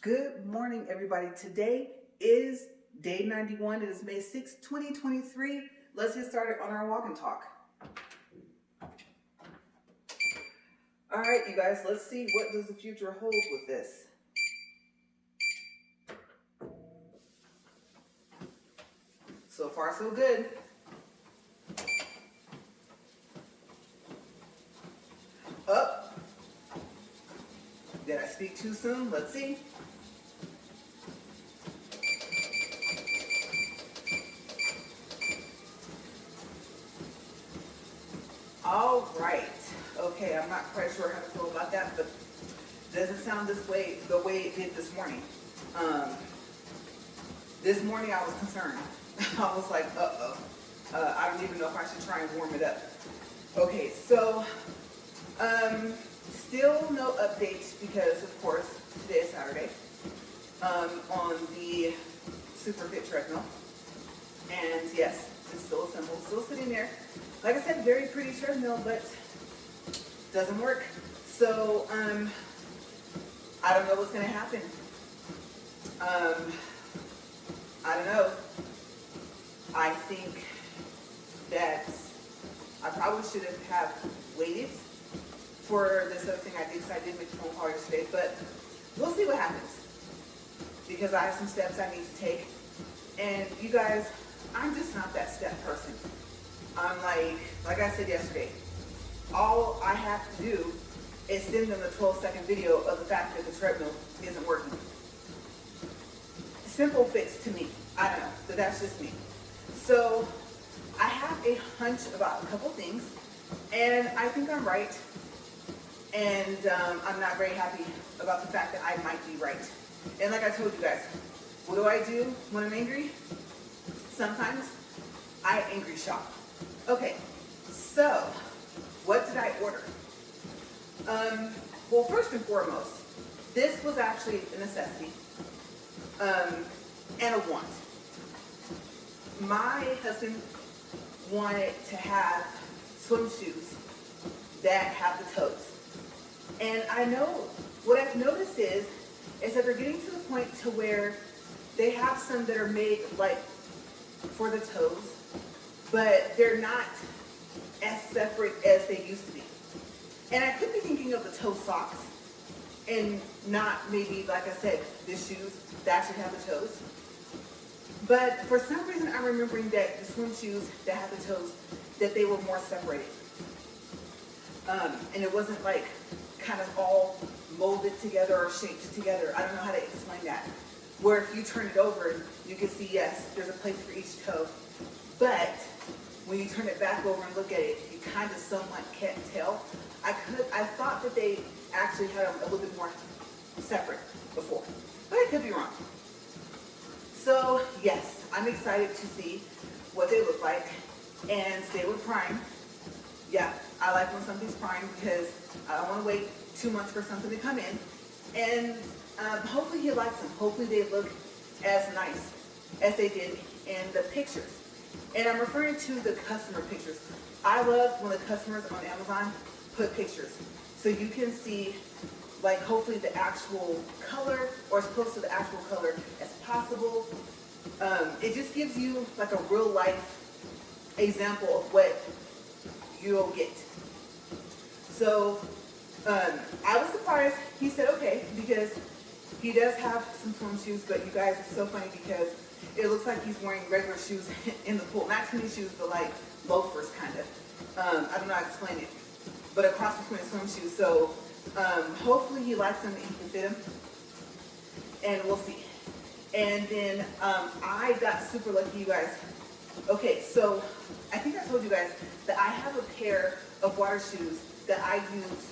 Good morning, everybody. Today is day 91. It is May 6, 2023. Let's get started on our walk and talk. All right, you guys, let's see what does the future hold with this. So far, so good. Up. Did I speak too soon? Let's see. All right. Okay, I'm not quite sure how to feel about that, but it doesn't sound this way the way it did this morning. This morning I was concerned. I was like, I don't even know if I should try and warm it up. Okay, so still no updates because, of course, today is Saturday on the Super Fit treadmill. And yes, it's still assembled, still sitting there. Like I said, very pretty treadmill, but doesn't work. So I don't know what's going to happen. I don't know. I think that I probably should have waited for this other thing I did, because I did make a phone call yesterday, but we'll see what happens, because I have some steps I need to take. And you guys, I'm just not that step person. I'm like I said yesterday, all I have to do is send them a 12-second video of the fact that the treadmill isn't working. Simple fix to me. I don't know, but that's just me. So I have a hunch about a couple things, and I think I'm right. And I'm not very happy about the fact that I might be right. And like I told you guys, what do I do when I'm angry? Sometimes I angry shop. Okay, so what did I order? Well, first and foremost, this was actually a necessity and a want. My husband wanted to have swim shoes that have the toes. And I know, what I've noticed is that they're getting to the point to where they have some that are made like for the toes, but they're not as separate as they used to be. And I could be thinking of the toe socks and not maybe, like I said, the shoes that should have the toes. But for some reason, I'm remembering that the swim shoes that have the toes, that they were more separated. And it wasn't like kind of all molded together or shaped together. I don't know how to explain that. Where if you turn it over, you can see, yes, there's a place for each toe. But when you turn it back over and look at it, you kind of somewhat can't tell. I thought that they actually had them a little bit more separate before, but I could be wrong. So yes, I'm excited to see what they look like, and they were prime. Yeah, I like when something's prime because I don't want to wait 2 months for something to come in. And hopefully he likes them. Hopefully they look as nice as they did in the pictures. And I'm referring to the customer pictures. I love when the customers on Amazon put pictures, so you can see, like, hopefully the actual color, or as close to the actual color as possible. It just gives you like a real life example of what you'll get. So I was surprised he said okay, because he does have some swim shoes, but you guys, it's so funny because it looks like he's wearing regular shoes in the pool. Not tennis shoes, but like loafers kind of. I don't know how to explain it, but a cross between swim shoes. So hopefully he likes them and he can fit them, and we'll see. And then I got super lucky, you guys. Okay, so I think I told you guys that I have a pair of water shoes that I use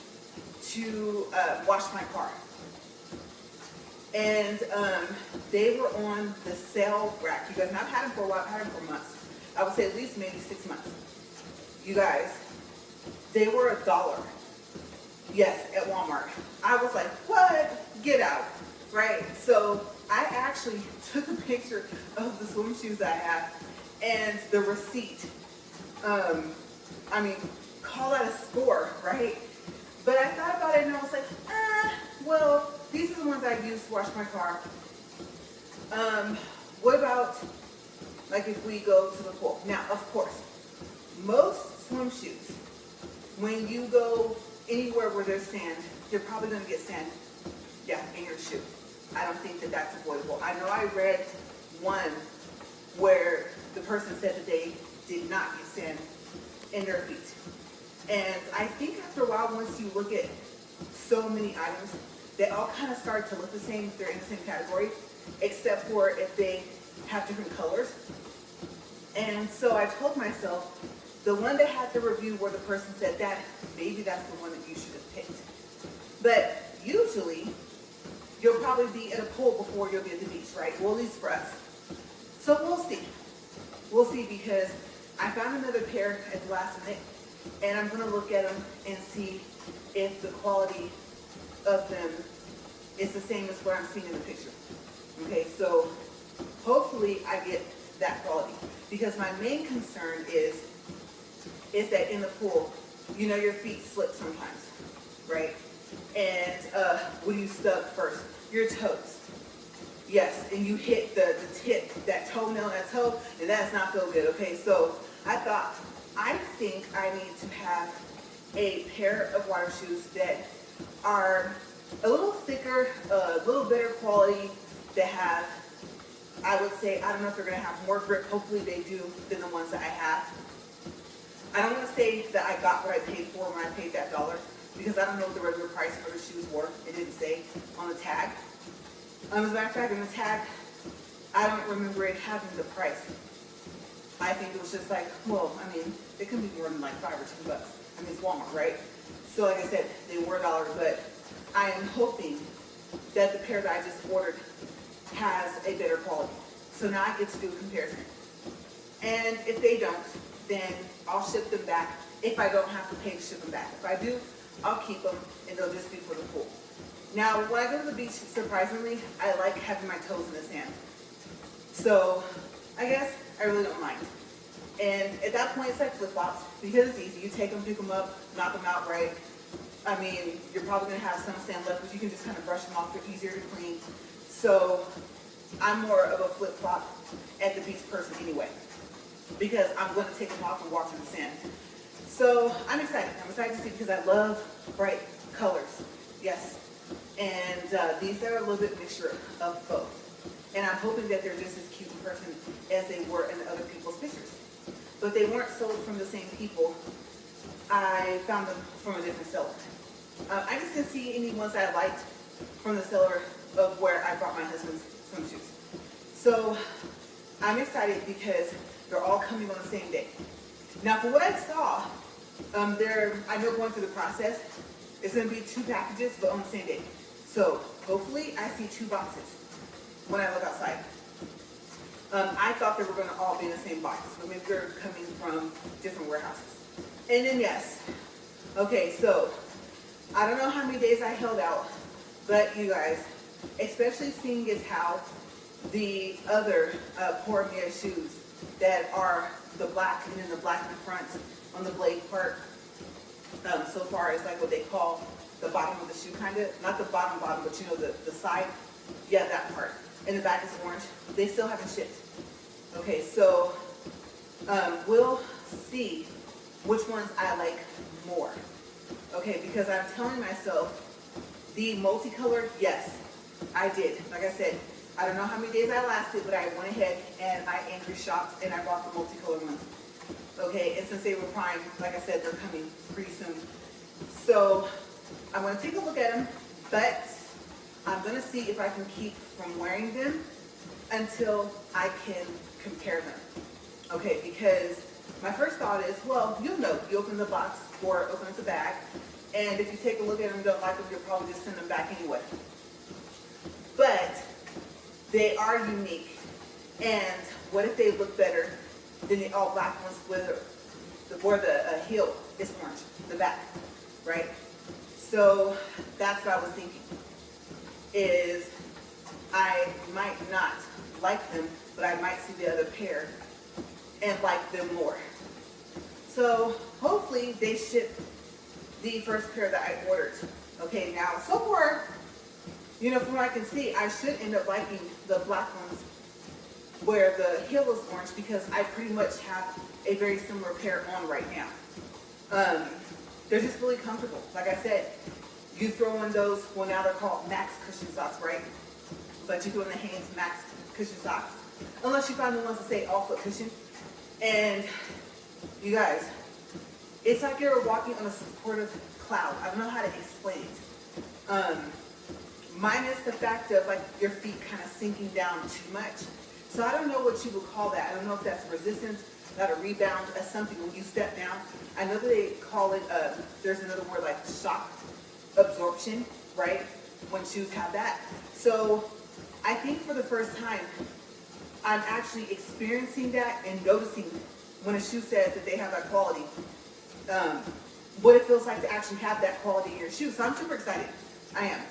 to wash my car. And they were on the sale rack. You guys, and I've had them for a while. I've had them for months. I would say at least maybe 6 months. You guys, they were $1. Yes, at Walmart. I was like, what? Get out, right? So I actually took a picture of the swim shoes I have and the receipt. I mean, call that a score, right? But I thought about it and I was like, well, these are the ones ones I use to wash my car. What about, like, if we go to the pool? Now, of course, most swim shoes, when you go anywhere where there's sand, you're probably going to get sand, yeah, in your shoe. I don't think that that's avoidable. I know I read one where the person said that they did not get sand in their feet. And I think after a while, once you look at so many items, they all kind of start to look the same if they're in the same category, except for if they have different colors. And so I told myself, the one that had the review where the person said that, maybe that's the one that you should have picked. But usually, you'll probably be at a pool before you'll be at the beach, right? Well, at least for us. So we'll see. We'll see, because I found another pair at the last minute, and I'm going to look at them and see if the quality of them is the same as what I'm seeing in the picture. Okay, so hopefully I get that quality, because my main concern is that in the pool, you know, your feet slip sometimes, right? And what do you stub first? Your toes. Yes, and you hit the tip, that toenail and that toe, and that does not feel good, okay? So I think I need to have a pair of water shoes that are a little thicker, a little better quality, that have, I would say, I don't know if they're going to have more grip. Hopefully they do, than the ones that I have. I don't want to say that I got what I paid for when I paid that $1, because I don't know what the regular price for the shoes were. It didn't say on the tag. As a matter of fact, in the tag, I don't remember it having the price. I think it was just like, well, I mean, it couldn't be more than like $5 or $10. I mean, it's Walmart, right? So like I said, they were $1, but I am hoping that the pair that I just ordered has a better quality. So now I get to do a comparison. And if they don't, then I'll ship them back if I don't have to pay to ship them back. If I do, I'll keep them, and they'll just be for the pool. Now, when I go to the beach, surprisingly, I like having my toes in the sand. So I guess I really don't mind. And at that point, it's like flip-flops, because it's easy. You take them, pick them up, knock them out right. I mean, you're probably going to have some sand left, but you can just kind of brush them off. They're easier to clean. So I'm more of a flip-flop at the beach person anyway, because I'm going to take them off and walk in the sand. So I'm excited. I'm excited to see, because I love bright colors. Yes. And these are a little bit mixture of both. And I'm hoping that they're just as cute in person as they were in the other people's pictures. But they weren't sold from the same people. I found them from a different seller. I just didn't see any ones that I liked from the seller of where I bought my husband's swim shoes. So I'm excited, because they're all coming on the same day. Now, for what I saw, I know going through the process, it's going to be 2 packages, but on the same day. So hopefully I see 2 boxes when I look outside. I thought they were going to all be in the same box, but maybe they're coming from different warehouses. And then yes, okay, so I don't know how many days I held out, but you guys, especially seeing as how the other Poramea shoes that are the black, and then the black in the front on the blade part, so far is like what they call the bottom of the shoe, kind of. Not the bottom, but you know, the side. Yeah, that part. And the back is orange. They still haven't shipped. Okay, so we'll see which ones I like more. Okay, because I'm telling myself the multicolor, yes, I did. Like I said, I don't know how many days I lasted, but I went ahead and I angry shopped and I bought the multicolor ones. Okay, and since they were prime, like I said, they're coming pretty soon. So I'm going to take a look at them, but I'm going to see if I can keep from wearing them until I can compare them. Okay, because my first thought is, well, you'll know. You open the box or open up the bag, and if you take a look at them and don't like them, you'll probably just send them back anyway. But they are unique, and what if they look better than the all black ones where the heel is orange, the back, right? So that's what I was thinking, is I might not like them, but I might see the other pair and like them more. So hopefully they ship the first pair that I ordered. Okay, now so far You know, from what I can see, I should end up liking the black ones where the heel is orange because I pretty much have a very similar pair on right now. They're just really comfortable. Like I said, you throw in those, well now they're called max cushion socks, right? But you throw in the Hanes max cushion socks. Unless you find the ones that say all foot cushion. And you guys, it's like you're walking on a supportive cloud. I don't know how to explain it. Minus the fact of like your feet kind of sinking down too much. So I don't know what you would call that. I don't know if that's resistance, not a rebound, as something when you step down. I know that they call it, there's another word like shock absorption, right? When shoes have that. So I think for the first time, I'm actually experiencing that and noticing when a shoe says that they have that quality, what it feels like to actually have that quality in your shoe. So I'm super excited. I am.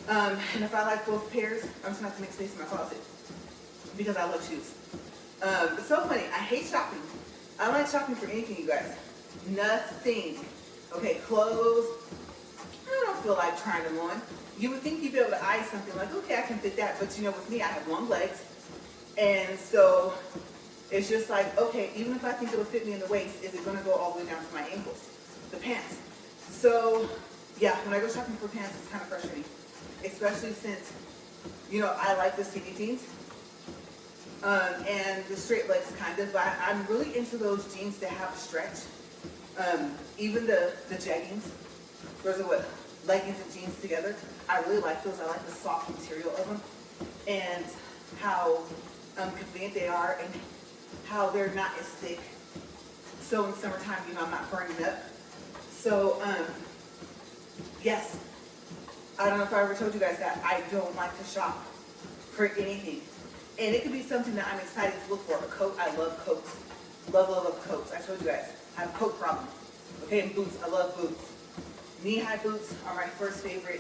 And if I like both pairs, I'm just going to have to make space in my closet because I love shoes. It's so funny. I hate shopping. I don't like shopping for anything, you guys. Nothing. Okay, clothes. I don't feel like trying them on. You would think you'd be able to eye something like, okay, I can fit that. But you know, with me, I have long legs. And so it's just like, okay, even if I think it'll fit me in the waist, is it going to go all the way down to my ankles? The pants. So yeah, when I go shopping for pants, it's kind of frustrating. Especially since, you know, I like the skinny jeans and the straight legs kind of, but I'm really into those jeans that have a stretch. Even the jeggings, those are what, leggings and jeans together. I really like those. I like the soft material of them and how convenient they are and how they're not as thick. So in summertime, you know, I'm not burning up. So, yes. I don't know if I ever told you guys that I don't like to shop for anything. And it could be something that I'm excited to look for. A coat, I love coats. Love, love, love coats. I told you guys, I have a coat problem. Okay, and boots, I love boots. Knee-high boots are my first favorite.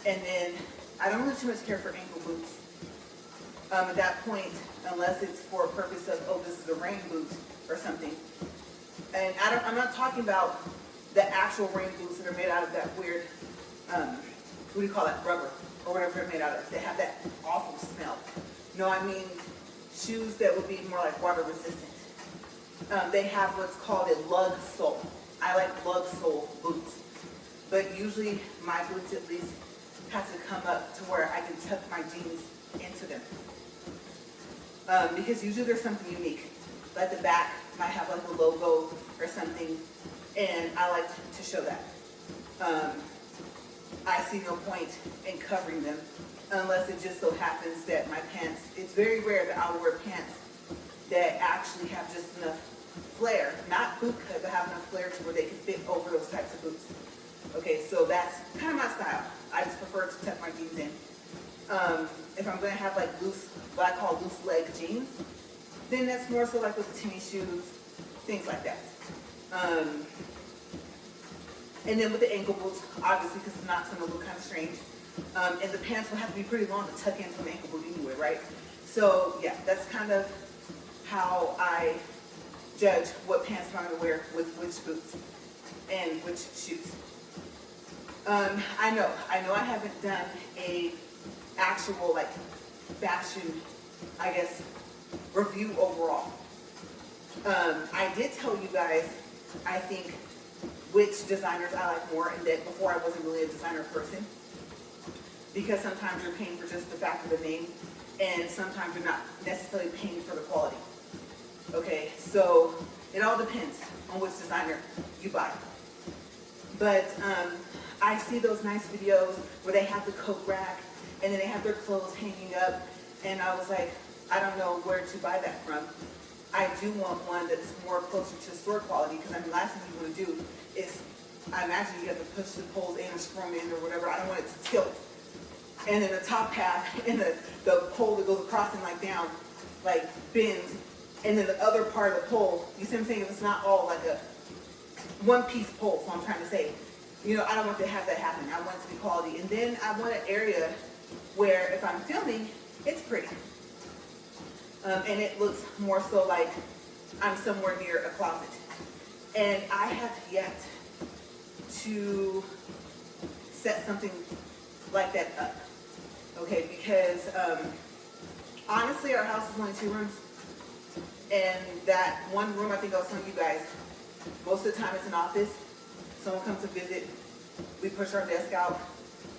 And then I don't really too much care for ankle boots. At that point, unless it's for a purpose of, oh, this is a rain boot or something. And I'm not talking about the actual rain boots that are made out of that weird, what do you call that, rubber, or whatever they're made out of. They have that awful smell. No, I mean shoes that would be more like water resistant. They have what's called a lug sole. I like lug sole boots. But usually my boots at least have to come up to where I can tuck my jeans into them. Because usually there's something unique. Like the back might have like a logo or something, and I like to show that. I see no point in covering them unless it just so happens that my pants, it's very rare that I'll wear pants that actually have just enough flare, not boot cut, but have enough flare to where they can fit over those types of boots. Okay, so that's kind of my style. I just prefer to tuck my jeans in. If I'm going to have like loose, what I call loose leg jeans, then that's more so like with the tennis shoes, things like that. And then with the ankle boots, obviously, because it's not going to look kind of strange. And the pants will have to be pretty long to tuck into an ankle boot anyway, right? So yeah, that's kind of how I judge what pants I'm going to wear with which boots and which shoes. I know I haven't done a actual like fashion, I guess, review overall. I did tell you guys, I think, which designers I like more, and that before I wasn't really a designer person. Because sometimes you're paying for just the fact of the name, and sometimes you're not necessarily paying for the quality. Okay, so it all depends on which designer you buy. But I see those nice videos where they have the coat rack, and then they have their clothes hanging up, and I was like, I don't know where to buy that from. I do want one that's more closer to store quality, because I mean, last thing you want to do is, I imagine you have to push the poles in or screw them in or whatever. I don't want it to tilt. And then the top half and the pole that goes across and like down, like bends. And then the other part of the pole, you see what I'm saying? If it's not all like a one-piece pole, so I'm trying to say, you know, I don't want to have that happen. I want it to be quality. And then I want an area where if I'm filming, it's pretty. And it looks more so like I'm somewhere near a closet. And I have yet to set something like that up. Okay, because honestly, our house is only 2 rooms. And that one room, I think I was telling you guys, most of the time it's an office. Someone comes to visit, we push our desk out,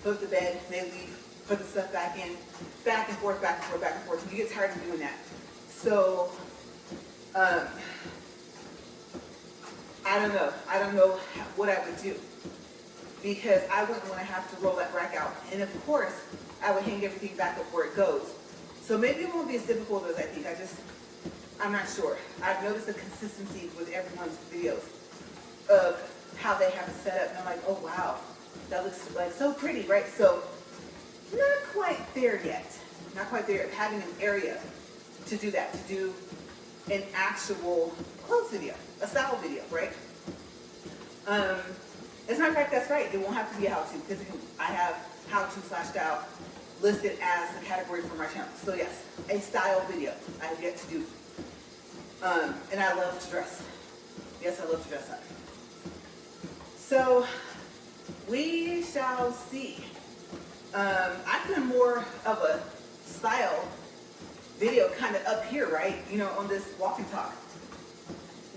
put the bed, they leave, put the stuff back in, back and forth, back and forth, back and forth. You get tired of doing that. So, I don't know. I don't know what I would do, because I wouldn't want to have to roll that rack out. And of course, I would hang everything back up where it goes. So maybe it won't be as difficult as I think. I'm not sure. I've noticed a consistency with everyone's videos of how they have it set up. And I'm like, oh wow, that looks like so pretty, right? So not quite there yet. Not quite there. Having an area to do that, to do an actual clothes video, a style video, right? As a matter of fact, that's right. It won't have to be a how-to, because I have how-to/style listed as the category for my channel. So yes, a style video I have yet to do. And I love to dress. Yes, I love to dress up. So we shall see. I've done more of a style video kind of up here, right? You know, on this walk and talk.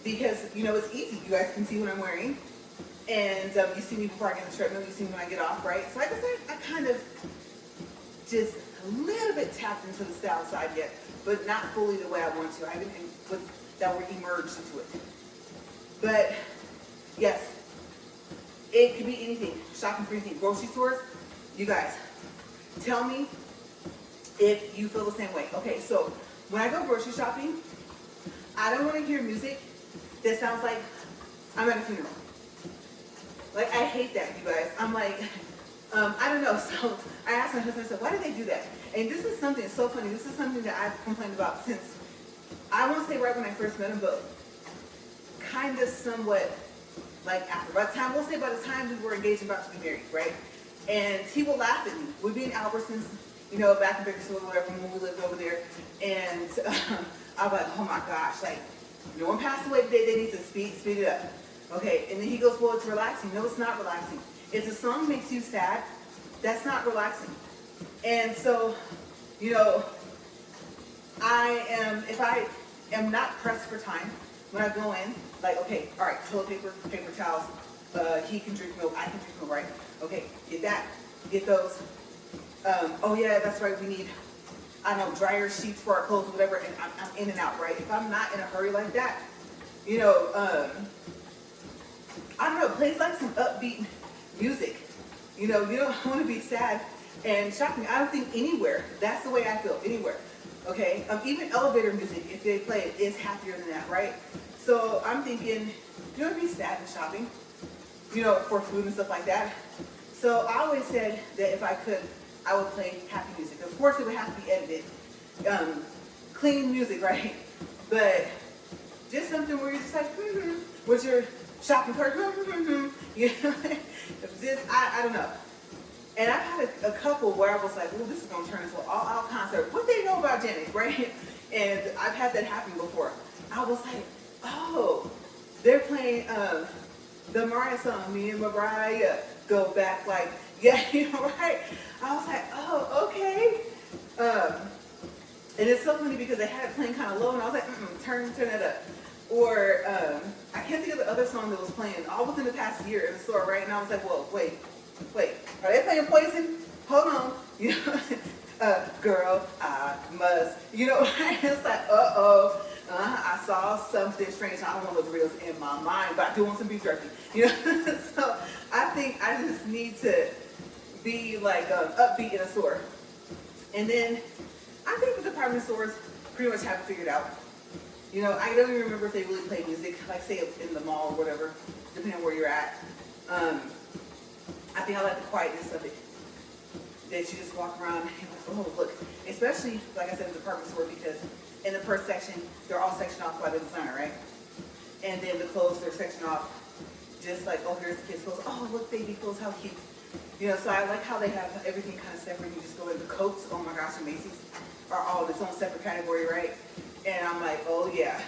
Because, you know, it's easy. You guys can see what I'm wearing. And you see me before I get on the treadmill. You see me when I get off, right? So like I said, I kind of just a little bit tapped into the style side yet, but not fully the way I want to. I haven't that were emerged into it. But yes, it could be anything. Shopping for anything. Grocery stores, you guys, tell me if you feel the same way. Okay, so when I go grocery shopping, I don't want to hear music that sounds like I'm at a funeral. Like, I hate that, you guys. I'm like, I don't know. So I asked my husband, I said, why do they do that? And this is something so funny. This is something that I've complained about since, I won't say right when I first met him, but kind of somewhat like after. By the time, we'll say by the time we were engaged and about to be married, right? And he will laugh at me. We'd be in Albertsons, you know, back in Bakersfield or whatever, when we lived over there. And I'm like, oh my gosh, like, no one passed away today, they need to speed it up. Okay, and then he goes, well, it's relaxing. No, it's not relaxing. If the song makes you sad, that's not relaxing. And so, you know, if I am not pressed for time, when I go in, like, okay, all right, toilet paper, paper towels, he can drink milk, I can drink milk, right? Okay, get that, get those. Oh yeah, that's right, we need, I don't know, dryer sheets for our clothes, whatever, and I'm in and out, right? If I'm not in a hurry like that, you know, I don't know, plays like some upbeat music. You know, you don't want to be sad and shopping. I don't think anywhere. That's the way I feel, anywhere. Okay? Even elevator music, if they play it, is happier than that, right? So I'm thinking, you don't want to be sad and shopping, you know, for food and stuff like that. So I always said that if I could, I would play happy music. Of course, it would have to be edited. Clean music, right? But just something where you're just like, what's your shopping cart? You know, just, I don't know. And I've had a couple where I was like, well, this is going to turn into an all-out concert. What they know about Janet, right? And I've had that happen before. I was like, oh, they're playing the Mariah song, Me and Mariah Go Back, like, yeah, you know, right? I was like, oh, okay. And it's so funny because they had it playing kind of low, and I was like, turn it up. Or I can't think of the other song that was playing all within the past year in the store, right? And I was like, well, wait, are they playing Poison? Hold on, you know, girl, I must, you know. It's like, I saw something strange. I don't know what the real is in my mind, but I do want some beef jerky, you know. So I think I just need to be like upbeat in a store, and then I think the department stores pretty much have it figured out. You know, I don't even remember if they really play music, like say in the mall or whatever, depending on where you're at. I think I like the quietness of it. That you just walk around and like, oh, look. Especially, like I said, in the department store, because in the purse section, they're all sectioned off by the designer, right? And then the clothes, they're sectioned off just like, oh, here's the kids' clothes. Oh, look, baby clothes, how cute. You know, so I like how they have everything kind of separate. You just go in the coats, oh my gosh, and Macy's are all in its own separate category, right? And I'm like, oh yeah,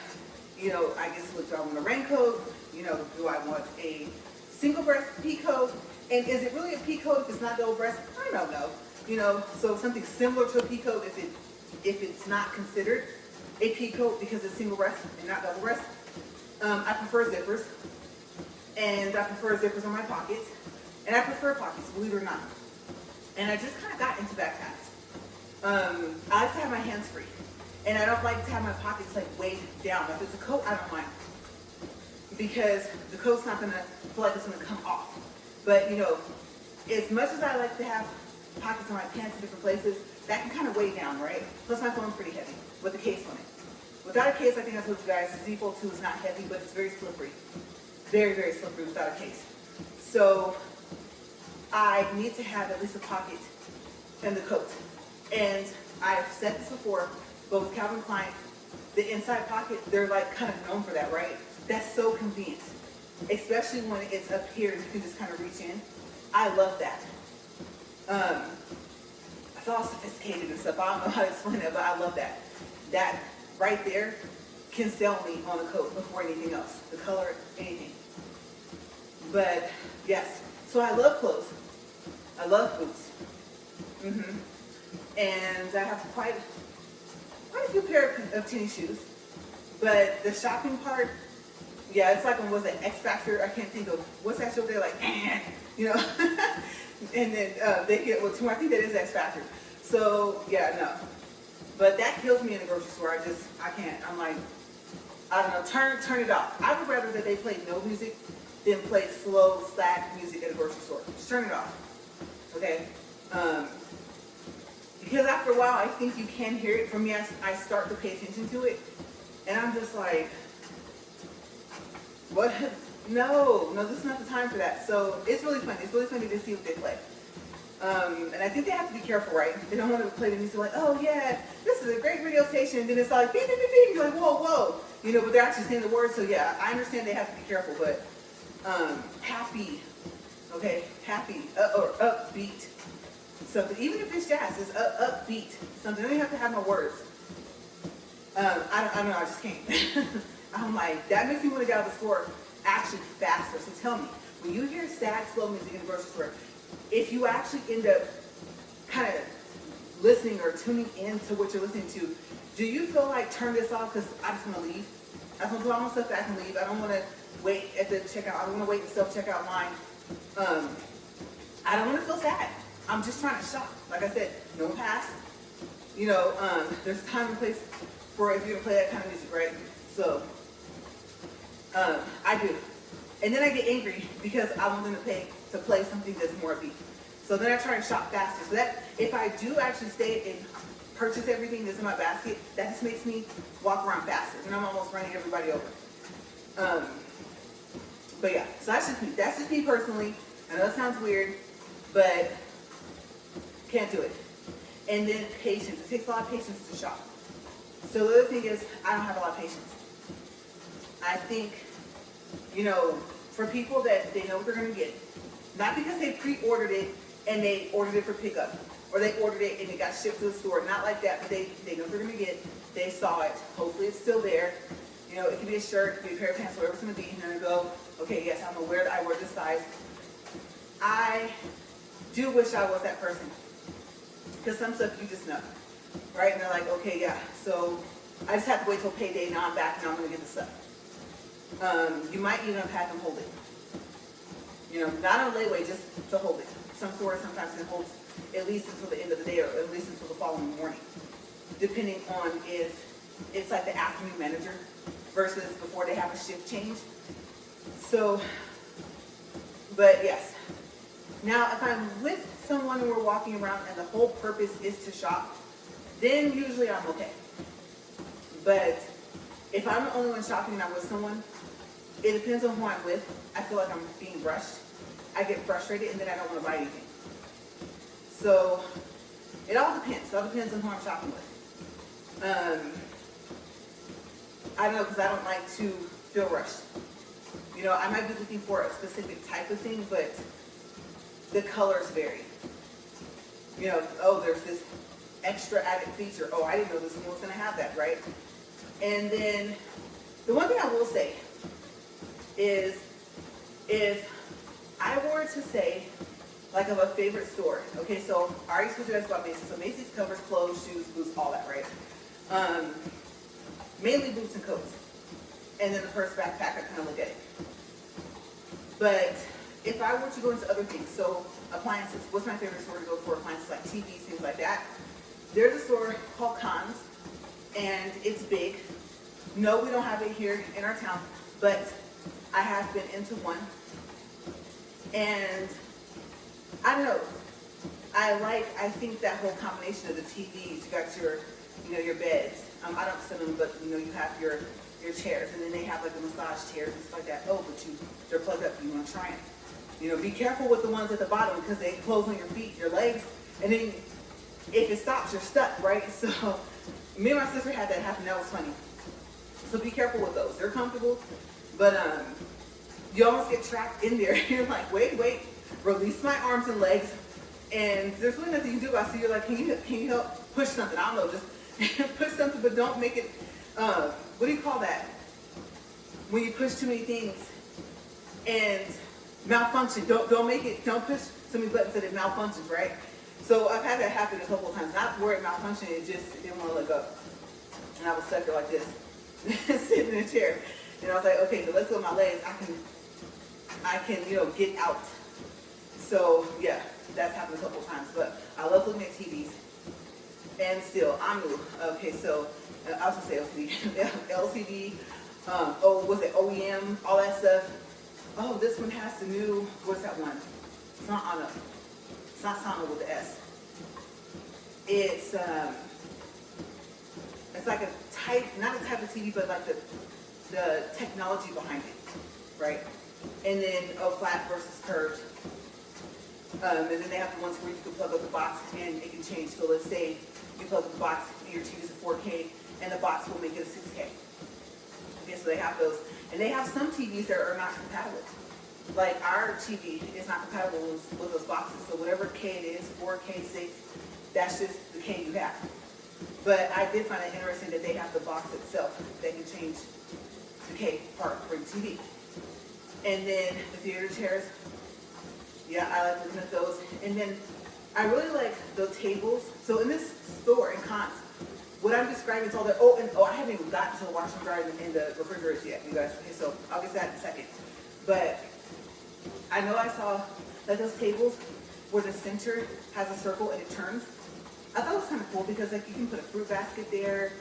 you know, I guess, look, do I want a raincoat? You know, do I want a single breast pea coat? And is it really a pea coat if it's not double breast? I don't know. you know, so something similar to a pea coat if it's not considered a pea coat because it's single breast and not double breast. I prefer zippers, and I prefer zippers on my pockets, and I prefer pockets, believe it or not. And I just kind of got into backpacks. I like to have my hands free, and I don't like to have my pockets like weighed down. If it's a coat, I don't mind, because the coat's not gonna feel like it's gonna come off. But you know, as much as I like to have pockets on my pants in different places, that can kind of weigh down, right? Plus my phone's pretty heavy with a case on it. Without a case, I think I told you guys, the Z Fold 2 is not heavy, but it's very slippery. Very, very slippery without a case. So I need to have at least a pocket in the coat. And I've said this before, but with Calvin Klein, the inside pocket, they're like kind of known for that, right? That's so convenient. Especially when it's up here and you can just kind of reach in. I love that. I feel all sophisticated and stuff. I don't know how to explain it, but I love that. That right there can sell me on a coat before anything else. The color, anything. But yes, so I love clothes. I love boots. And I have quite a few pair of tennis shoes. But the shopping part, yeah, it's like on was it X Factor? I can't think of what's that show. They're like, you know, and then they get well too. I think that is X Factor. So yeah, no. But that kills me in the grocery store. I can't. I'm like, I don't know. Turn it off. I would rather that they play no music than play slow, sad music at a grocery store. Just turn it off. Okay. Because after a while, I think you can hear it. For me, I start to pay attention to it, and I'm just like, what? No, this is not the time for that. So it's really funny. It's really funny to see what they play. And I think they have to be careful, right? They don't want to play the music like, oh yeah, this is a great radio station, and then it's like, beep, beep, beep, beep. You're like, whoa. You know, but they're actually saying the words, so yeah, I understand they have to be careful, but happy, okay, happy, or upbeat, something. Even if it's jazz, it's upbeat, something. They don't have to have no words. I don't know, I just can't. I'm like, that makes me want to get out of the store actually faster. So tell me, when you hear sad, slow music in the grocery store, if you actually end up kind of listening or tuning in to what you're listening to, do you feel like turn this off because I just want to leave? I just want to put all my stuff back and leave. I don't want to wait at the checkout. I don't want to wait in the self-checkout line. I don't want to feel sad. I'm just trying to shop. Like I said, no pass. You know, there's a time and place for if you're going to play that kind of music, right? So, I do. And then I get angry because I want them to play something that's more upbeat. So then I try to shop faster. So that if I do actually stay and purchase everything that's in my basket, that just makes me walk around faster. And I'm almost running everybody over. But yeah, so that's just me. That's just me personally. I know it sounds weird, but can't do it. And then patience. It takes a lot of patience to shop. So the other thing is, I don't have a lot of patience. I think, you know, for people that they know what they're going to get, not because they pre-ordered it and they ordered it for pickup, or they ordered it and it got shipped to the store, not like that, but they know what they're going to get, they saw it, hopefully it's still there, you know, it could be a shirt, it could be a pair of pants, whatever it's going to be, and then they go, okay, yes, I'm aware that I wear this size. I do wish I was that person, because some stuff you just know, right? And they're like, okay, yeah, so I just have to wait till payday, now I'm back, and I'm going to get the stuff. You might even have had them hold it. You know, not on layaway, just to hold it. Some stores sometimes it holds at least until the end of the day or at least until the following morning, depending on if it's like the afternoon manager versus before they have a shift change. So, but yes. Now, if I'm with someone and we're walking around and the whole purpose is to shop, then usually I'm okay. But if I'm the only one shopping and I'm with someone, it depends on who I'm with. I feel like I'm being rushed. I get frustrated and then I don't want to buy anything. So it all depends. It all depends on who I'm shopping with. I don't know, because I don't like to feel rushed. You know, I might be looking for a specific type of thing, but the colors vary. You know, oh, there's this extra added feature. Oh, I didn't know this one was going to have that, right? And then the one thing I will say is if I were to say like of a favorite store. Okay, so I already told you guys about Macy's. So Macy's covers clothes, shoes, boots, all that, right? Mainly boots and coats. And then the purse, backpack, I kind of look at it. But if I were to go into other things, so appliances, what's my favorite store to go for appliances like TVs, things like that? There's a store called Conn's, and it's big. No, we don't have it here in our town, but I have been into one. And I don't know, I think that whole combination of the TVs, you got your beds. I don't sit them, but you have your chairs, and then they have like the massage chairs and stuff like that. Oh, but they're plugged up. You want to try them. Be careful with the ones at the bottom because they close on your feet, your legs, and then if it stops, you're stuck, right? So me and my sister had that happen. That was funny. So be careful with those. They're comfortable, but you almost get trapped in there. You're like, wait, release my arms and legs, and there's really nothing you can do about it. So you're like, can you help push something? I don't know, just push something, but don't make it. What do you call that? When you push too many things and malfunction. Don't push so many buttons that it malfunctions, right? So I've had that happen a couple of times. Not where it malfunctioned, it just didn't want to let go. And I was stuck there like this, sitting in a chair. And I was like, okay, so let's go with my legs. I can get out. So yeah, that's happened a couple of times. But I love looking at TVs. And still, AMU. Okay, so I was gonna say LCD. Was it OEM? All that stuff. Oh, this one has the new. What's that one? It's not Anna. It's not Sana with the S. It's like a type, not a type of TV, but like the technology behind it, right? And then flat versus curved. And then they have the ones where you can plug up the box and it can change. So let's say you plug up the box and your TV is a 4K and the box will make it a 6K. Okay, so they have those. And they have some TVs that are not compatible. Like our TV is not compatible with those boxes. So whatever K it is, 4K, 6, that's just the K you have. But I did find it interesting that they have the box itself that can change the K part for the TV. And then the theater chairs, yeah, I like looking at those. And then I really like the tables. So in this store in Conn, what I'm describing is all the, I haven't even gotten to the washer and dryer and the refrigerators yet, you guys. Okay, so I'll get to that in a second. But I know I saw like those tables where the center has a circle and it turns. I thought it was kind of cool because like you can put a fruit basket there.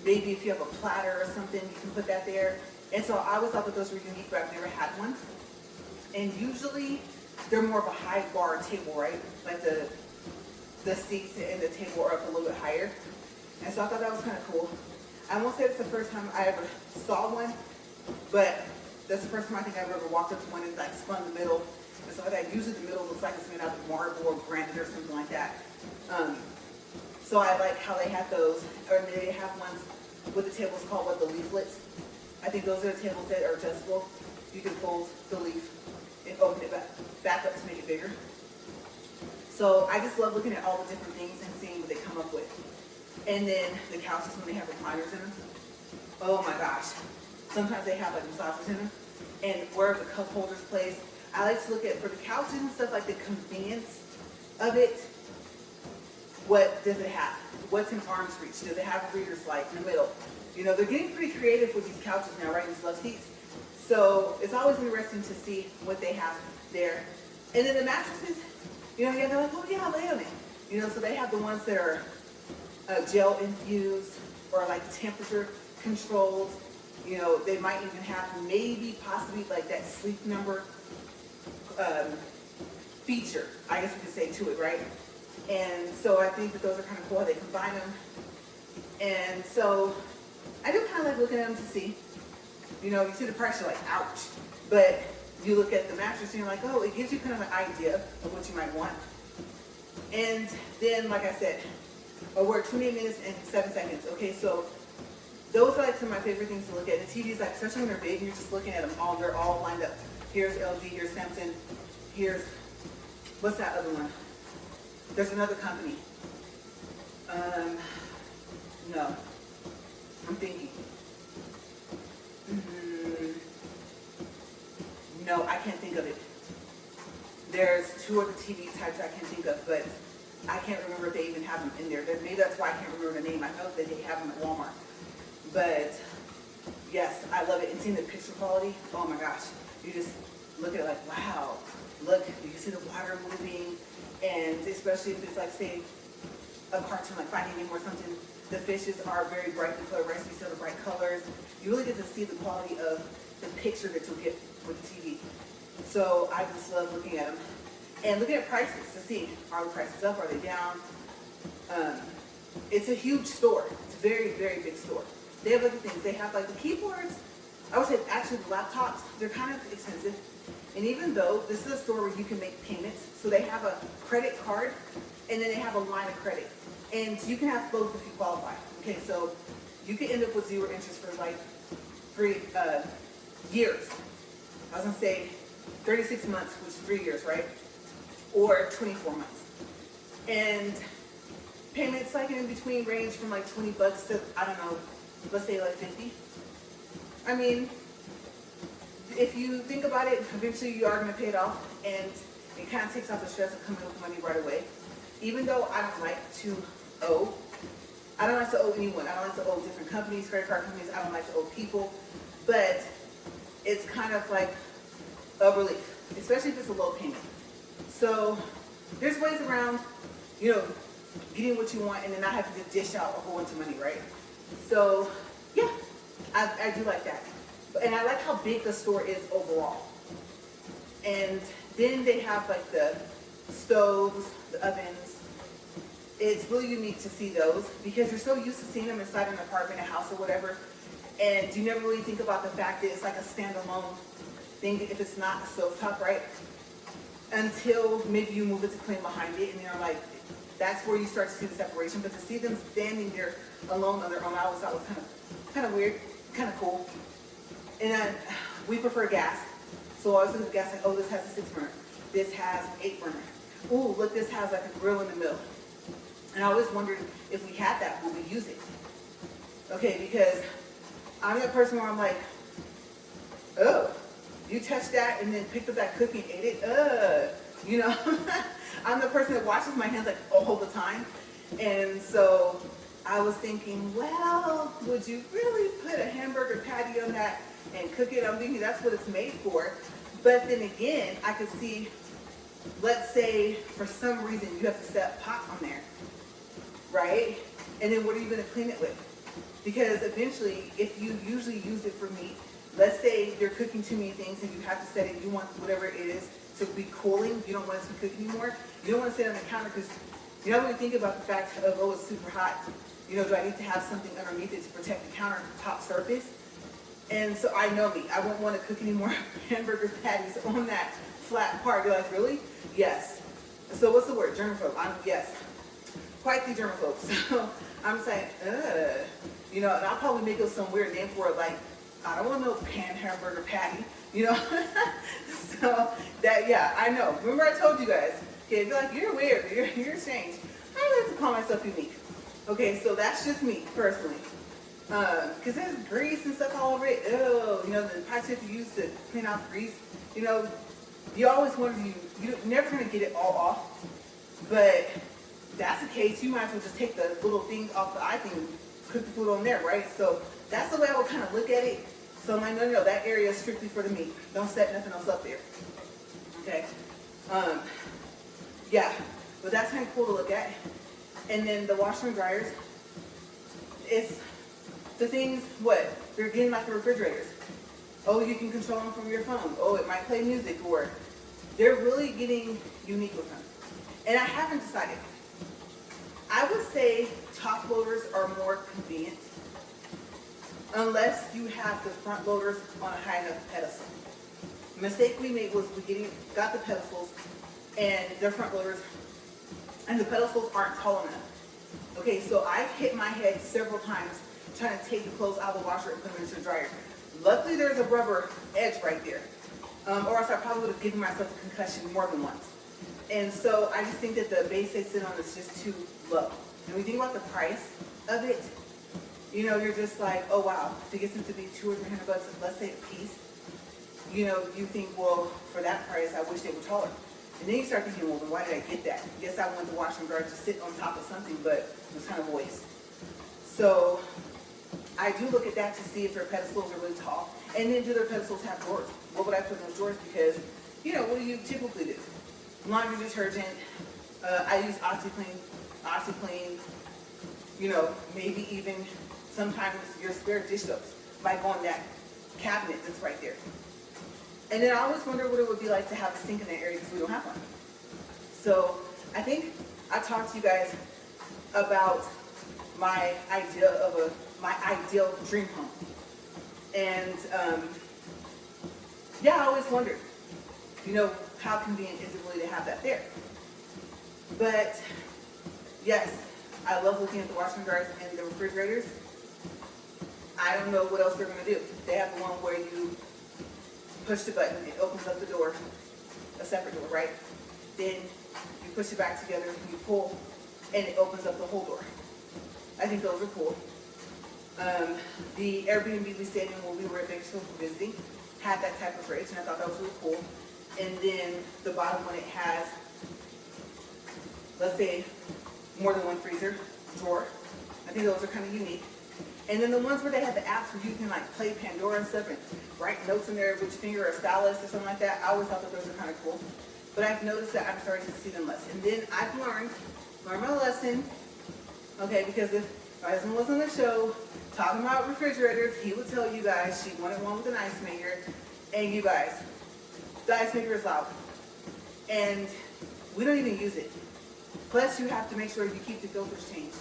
Maybe if you have a platter or something, you can put that there. And so I always thought that those were unique, but I've never had one. And usually they're more of a high bar table, right? Like the seats and the table are up a little bit higher. And so I thought that was kind of cool. I won't say it's the first time I ever saw one, but that's the first time I think I've ever walked up to one and like spun the middle and stuff like that. Usually the middle looks like it's made out of marble or granite or something like that. So I like how they have those, or they have ones with the tables called the leaflets. I think those are the tables that are adjustable. You can fold the leaf and open it back up to make it bigger. So I just love looking at all the different things and seeing what they come up with. And then the couches when they have recliners in them. Oh my gosh. Sometimes they have like massagers in them. And where the cup holders placed. I like to look at, for the couches and stuff, like the convenience of it. What does it have? What's in arm's reach? Does it have a reader slide in the middle? They're getting pretty creative with these couches now, right? These love seats. So it's always interesting to see what they have there. And then the mattresses, they're like, oh yeah, I'll lay on it. So they have the ones that are gel infused or like temperature controlled. They might even have maybe possibly like that sleep number feature, I guess we could say, to it, right? And so I think that those are kind of cool how they combine them. And so I do kind of like looking at them to see, you see the price, you're like, ouch. But you look at the mattress and you're like, oh, it gives you kind of an idea of what you might want. And then, like I said, we're at 28 minutes and 7 seconds. Okay, so those are like some of my favorite things to look at. The TVs, like, especially when they're big, you're just looking at them all. They're all lined up. Here's LG, here's Samsung, here's, what's that other one? There's another company. No. I'm thinking. No, I can't think of it. There's 2 other TV types I can think of, but I can't remember if they even have them in there. Maybe that's why I can't remember the name. I know that they have them at Walmart. But yes, I love it. And seeing the picture quality, oh my gosh. You just look at it like, wow. Look, you can see the water moving. And especially if it's like, say, a cartoon like Finding Nemo or something, the fishes are very brightly colored, right? So you see the bright colors. You really get to see the quality of the picture that you'll get with the TV. So I just love looking at them. And looking at prices to see, are the prices up, are they down? It's a huge store. It's a very, very big store. They have other things. They have like the keyboards. I would say actually the laptops, they're kind of expensive. And even though this is a store where you can make payments, so they have a credit card and then they have a line of credit. And you can have both if you qualify. Okay, so you can end up with 0 interest for like 3 years. I was gonna say 36 months, which is 3 years, right? Or 24 months. And payments like in between range from like 20 bucks to, I don't know, let's say like 50. I mean, if you think about it, eventually you are gonna pay it off, and it kind of takes off the stress of coming up with money right away. Even though I don't like to owe, I don't like to owe anyone. I don't like to owe different companies, credit card companies. I don't like to owe people, but it's kind of like a relief, especially if it's a low payment. So there's ways around, you know, getting what you want and then not having to dish out a whole bunch of money, right? So yeah, I do like that. And I like how big the store is overall. And then they have like the stoves, the ovens. It's really unique to see those because you're so used to seeing them inside an apartment, a house, or whatever. And you never really think about the fact that it's like a standalone thing if it's not a stovetop, right? Until maybe you move it to clean behind it, and you're like, that's where you start to see the separation. But to see them standing there alone on their own, I always thought was kind of weird, kind of cool. And then we prefer gas, so I was looking at gas like, oh, this has a 6 burner, this has 8 burner. Ooh, look, this has like a grill in the middle. And I always wondered if we had that, would we use it? Okay, because I'm that person where I'm like, oh, you touched that and then picked up that cookie and ate it, you know? I'm the person that washes my hands like all the time. And so I was thinking, well, would you really put a hamburger patty on that and cook it? I'm thinking that's what it's made for. But then again, I could see, let's say for some reason you have to set a pot on there, right? And then what are you gonna clean it with? Because eventually, if you usually use it for meat, let's say you're cooking too many things and you have to set it, you want whatever it is to be cooling, you don't want it to be cooking anymore, you don't want to sit on the counter because you don't really think about the fact of, oh, it's super hot. You know, do I need to have something underneath it to protect the countertop surface? And so I know me, I won't want to cook any more hamburger patties on that flat part. You're like, really? Yes. So what's the word? Germaphobe. Yes. Quite the germaphobe. So I'm saying, you know, and I'll probably make up some weird name for it, like, I don't want no pan hamburger patty, you know? So that, yeah, I know. Remember I told you guys, okay, be like, you're weird, you're strange. I like to call myself unique. Okay, so that's just me, personally. Because there's grease and stuff all over it. Ew, you know, the pipes that you use to clean out the grease, you know, you always wonder, you're never going to get it all off. But if that's the case, you might as well just take the little thing off the eye thing and cook the food on there, right? So that's the way I would kind of look at it. So I'm like, no, that area is strictly for the meat. Don't set nothing else up there. Okay. Yeah, but that's kind of cool to look at. And then the washer and dryers, it's the things, what? They're getting like the refrigerators. Oh, you can control them from your phone. Oh, it might play music, or they're really getting unique with them. And I haven't decided. I would say top loaders are more convenient unless you have the front loaders on a high enough pedestal. The mistake we made was we got the pedestals and their front loaders, and the pedestals aren't tall enough. Okay, so I've hit my head several times trying to take the clothes out of the washer and put them into the dryer. Luckily, there's a rubber edge right there, or else I probably would have given myself a concussion more than once. And so I just think that the base they sit on is just too low. And when you think about the price of it, you know, you're just like, oh wow, if it gets them to be $200 or $300 bucks, let's say a piece, you know, you think, well, for that price, I wish they were taller. And then you start thinking, well, then why did I get that? I guess I wanted the washer and dryer to sit on top of something, but it was kind of a waste. So I do look at that to see if their pedestals are really tall. And then do their pedestals have drawers? What would I put in those drawers? Because, you know, what do you typically do? Laundry detergent, I use OxyClean, you know, maybe even sometimes your spare dish soaps might go on that cabinet that's right there. And then I always wonder what it would be like to have a sink in that area because we don't have one. So I think I talked to you guys about my ideal dream home. And yeah, I always wondered, you know, how convenient is it really to have that there? But yes, I love looking at the washing dryers and the refrigerators. I don't know what else they're going to do. They have the one where you push the button, it opens up the door, a separate door, right? Then you push it back together, you pull, and it opens up the whole door. I think those are cool. The Airbnb we stayed in when we were at Bakersfield for visiting had that type of fridge, and I thought that was really cool. And then the bottom one, it has, let's say, more than one freezer drawer. I think those are kind of unique. And then the ones where they have the apps where you can like play Pandora and stuff and write notes in there with your finger or a stylus or something like that, I always thought that those were kind of cool. But I've noticed that I'm starting to see them less. And then I've learned my lesson, okay, because if my husband was on the show talking about refrigerators, he would tell you guys she wanted one with an ice maker. And you guys, the ice maker is loud. And we don't even use it. Plus, you have to make sure you keep the filters changed.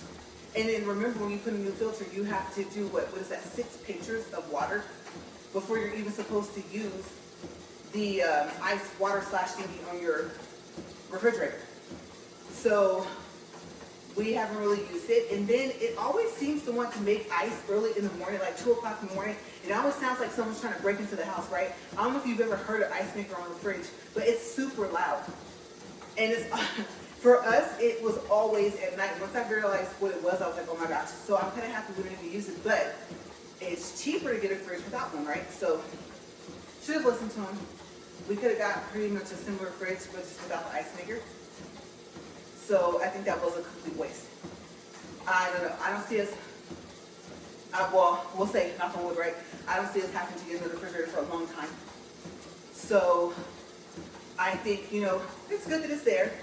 And then remember, when you put a new filter, you have to do what is that, 6 pitchers of water before you're even supposed to use the ice water slash thingy on your refrigerator. So we haven't really used it. And then it always seems to want to make ice early in the morning, like 2 o'clock in the morning. It always sounds like someone's trying to break into the house, right? I don't know if you've ever heard an ice maker on the fridge, but it's super loud. And it's for us, it was always at night. Once I realized what it was, I was like, oh my gosh. So I'm kind of happy we didn't even use it, but it's cheaper to get a fridge without one, right? So should have listened to him. We could have got pretty much a similar fridge, but just without the ice maker. So I think that was a complete waste. I don't know. I don't see us, well, we'll say, knock on wood, right? I don't see us having to get another refrigerator for a long time. So I think, you know, it's good that it's there.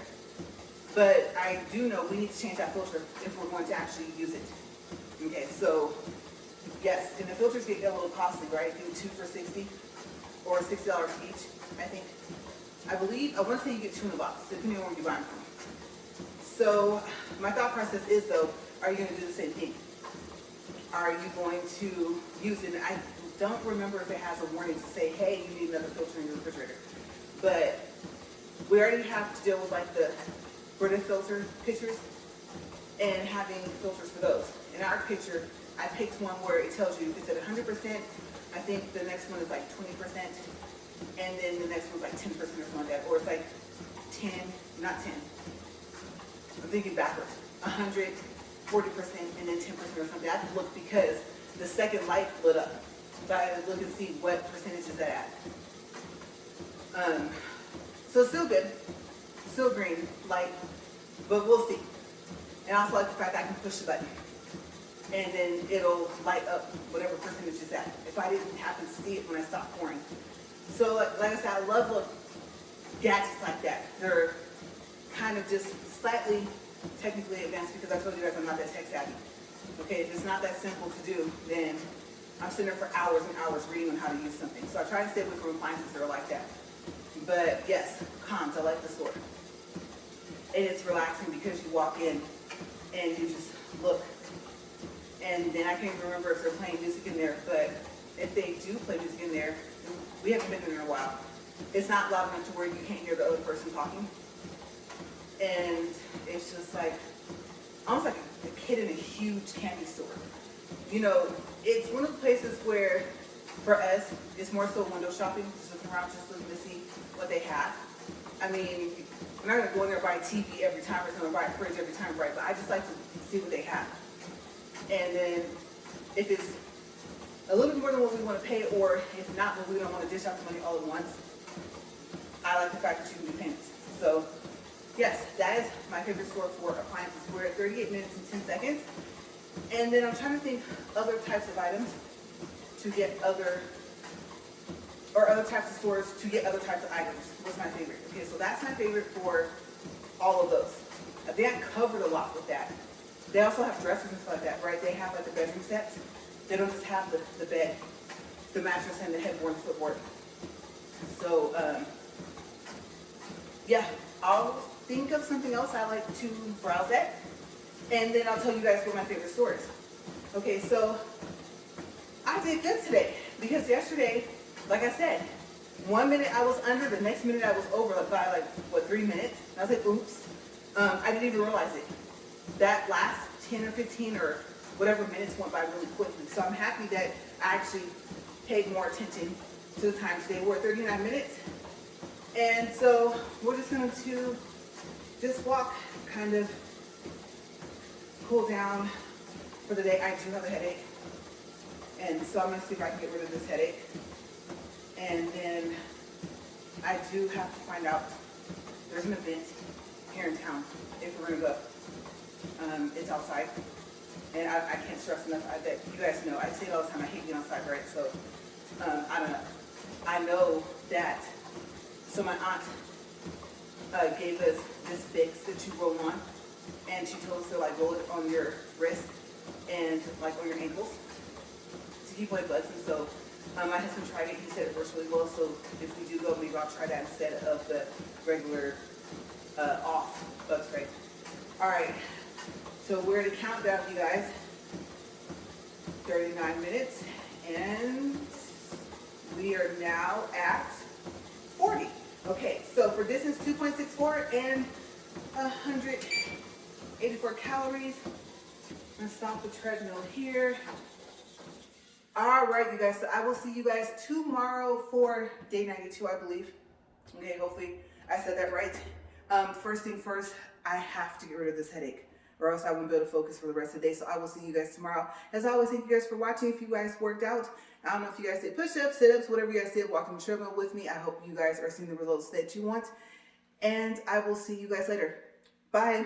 But I do know we need to change that filter if we're going to actually use it. Okay, so yes, and the filters get a little costly, right? Do 2 for $60 or $60 each, I think. I believe, I want to say you get 2 in a box, depending on where you buy them from. So my thought process is, though, are you going to do the same thing? Are you going to use it? And I don't remember if it has a warning to say, hey, you need another filter in your refrigerator. But we already have to deal with like the Brita filter pictures and having filters for those. In our picture, I picked one where it tells you if it's at 100%, I think the next one is like 20%, and then the next one's like 10% or something like that. Or it's like 10, not 10. I'm thinking backwards. 100, 40%, and then 10% or something. I had to look because the second light lit up. So I had to look and see what percentage is that at. So still good. Still green, light, but we'll see. And I also like the fact that I can push the button and then it'll light up whatever percentage is at, if I didn't happen to see it when I stopped pouring. So like I said, I love gadgets like that. They're kind of just slightly technically advanced because I told you guys I'm not that tech savvy. Okay, if it's not that simple to do, then I'm sitting there for hours and hours reading on how to use something. So I try to stay away from appliances that are like that. But yes, Conn's, I like the store. And it's relaxing because you walk in and you just look. And then I can't even remember if they're playing music in there, but if they do play music in there, we haven't been in there in a while. It's not loud enough to where you can't hear the other person talking. And it's just like, almost like a kid in a huge candy store. You know, it's one of the places where, for us, it's more so window shopping, just looking around, just looking to see what they have. I mean, we're not going to go in there and buy a TV every time, we're going to buy a fridge every time, right? But I just like to see what they have. And then if it's a little bit more than what we want to pay, or if not, when we don't want to dish out the money all at once, I like the fact that you can do payments. So yes, that is my favorite store for appliances. We're at 38 minutes and 10 seconds. And then I'm trying to think other types of items to get other types of stores to get other types of items was my favorite. Okay, so that's my favorite for all of those. They have covered a lot with that. They also have dressers and stuff like that, right? They have like the bedroom sets. They don't just have the bed, the mattress, and the headboard and footboard. So, yeah, I'll think of something else I like to browse at, and then I'll tell you guys what my favorite store is. Okay, so I did good today because yesterday, like I said, 1 minute I was under, the next minute I was over by 3 minutes. And I was like, oops. I didn't even realize it. That last 10 or 15 or whatever minutes went by really quickly. So I'm happy that I actually paid more attention to the time today. We're at 39 minutes. And so we're just going to just walk, kind of cool down for the day. I do have a headache. And so I'm going to see if I can get rid of this headache. And then I do have to find out, there's an event here in town if we're going to go. It's outside. And I can't stress enough that you guys know, I say it all the time, I hate being outside, right? So I don't know. I know that, so my aunt gave us this fix that you roll on, and she told us to roll it on your wrist and on your ankles to keep away bugs. And so my husband tried it. He said it works really well. So if we do go, maybe I'll try that instead of the regular off bug spray. All right. So we're at a countdown, you guys. 39 minutes, and we are now at 40. Okay, so for distance 2.64 and 184 calories. Let's stop the treadmill here. All right, you guys, so I will see you guys tomorrow for day 92, I believe. Okay, hopefully I said that right. First thing first, I have to get rid of this headache, or else I won't be able to focus for the rest of the day. So I will see you guys tomorrow. As always, thank you guys for watching. If you guys worked out, I don't know if you guys did push-ups, sit-ups, whatever you guys did, walking the treadmill with me. I hope you guys are seeing the results that you want. And I will see you guys later. Bye.